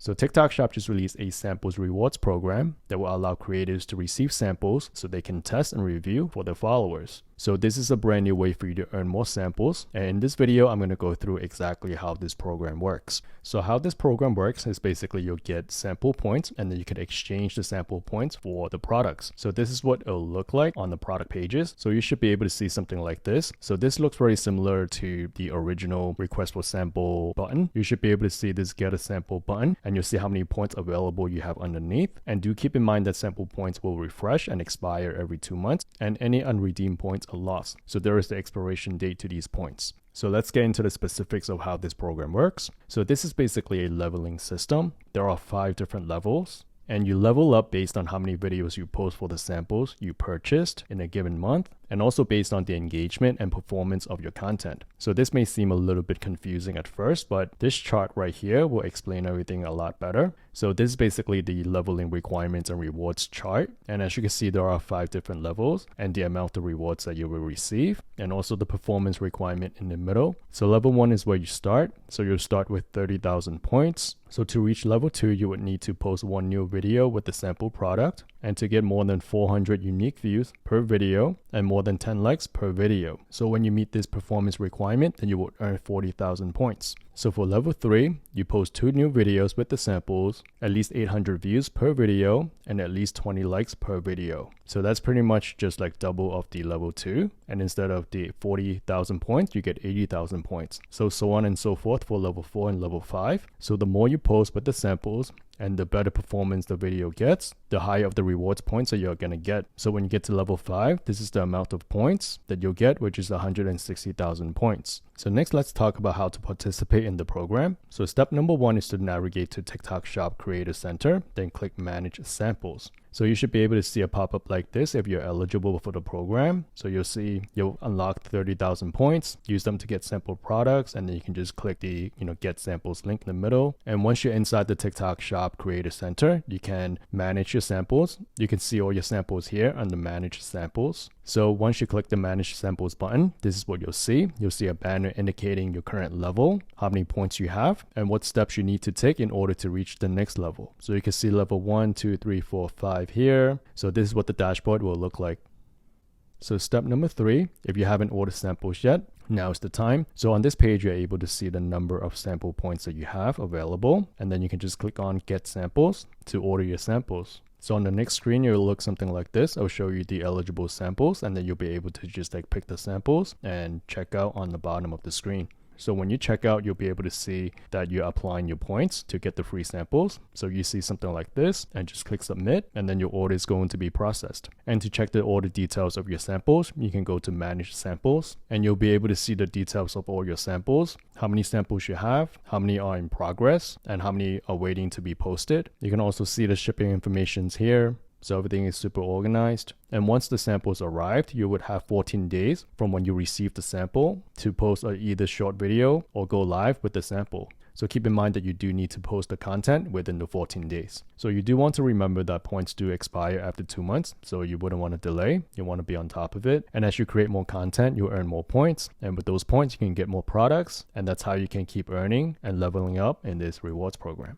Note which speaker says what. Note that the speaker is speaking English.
Speaker 1: So TikTok Shop just released a samples rewards program that will allow creators to receive samples so they can test and review for their followers. So this is a brand new way for you to earn more samples. And in this video, I'm going to go through exactly how this program works. So how this program works is basically you'll get sample points and then you can exchange the sample points for the products. So this is what it'll look like on the product pages. So you should be able to see something like this. So this looks very similar to the original request for sample button. You should be able to see this get a sample button and you'll see how many points available you have underneath. And do keep in mind that sample points will refresh and expire every 2 months, and any unredeemed points are lost. So there is the expiration date to these points. So let's get into the specifics of how this program works. So this is basically a leveling system. There are 5 different levels, and you level up based on how many videos you post for the samples you purchased in a given month, and also based on the engagement and performance of your content. So this may seem a little bit confusing at first, but this chart right here will explain everything a lot better. So this is basically the leveling requirements and rewards chart. And as you can see, there are 5 different levels and the amount of rewards that you will receive, and also the performance requirement in the middle. So level 1 is where you start. So you'll start with 30,000 points. So to reach level 2, you would need to post 1 new video with the sample product, and to get more than 400 unique views per video and more than 10 likes per video. So when you meet this performance requirement, then you will earn 40,000 points. So for level 3, you post 2 new videos with the samples, at least 800 views per video, and at least 20 likes per video. So that's pretty much just like double of the level 2. And instead of the 40,000 points, you get 80,000 points. So on and so forth for level 4 and level 5. So the more you post with the samples, and the better performance the video gets, the higher of the rewards points that you're gonna get. So when you get to level 5, this is the amount of points that you'll get, which is 160,000 points. So next, let's talk about how to participate in the program. So step number 1 is to navigate to TikTok Shop Creator Center, then click Manage Samples. So you should be able to see a pop-up like this if you're eligible for the program. So you'll see you'll unlock 30,000 points, use them to get sample products, and then you can just click the get samples link in the middle. And once you're inside the TikTok Shop Creator Center, you can manage your samples. You can see all your samples here under Manage Samples. So once you click the Manage Samples button, this is what you'll see. You'll see a banner indicating your current level, how many points you have, and what steps you need to take in order to reach the next level. So you can see level 1, 2, 3, 4, 5 here. So this is what the dashboard will look like. So step number 3, if you haven't ordered samples yet, now is the time. So on this page, you're able to see the number of sample points that you have available, and then you can just click on Get Samples to order your samples. So on the next screen, it will look something like this. I'll show you the eligible samples, and then you'll be able to just pick the samples and check out on the bottom of the screen. So when you check out, you'll be able to see that you're applying your points to get the free samples. So you see something like this and just click submit, and then your order is going to be processed. And to check the order details of your samples, you can go to Manage Samples, and you'll be able to see the details of all your samples, how many samples you have, how many are in progress, and how many are waiting to be posted. You can also see the shipping informations here. So everything is super organized. And once the samples arrived, you would have 14 days from when you received the sample to post either short video or go live with the sample. So keep in mind that you do need to post the content within the 14 days. So you do want to remember that points do expire after 2 months. So you wouldn't want to delay. You want to be on top of it. And as you create more content, you earn more points. And with those points, you can get more products. And that's how you can keep earning and leveling up in this rewards program.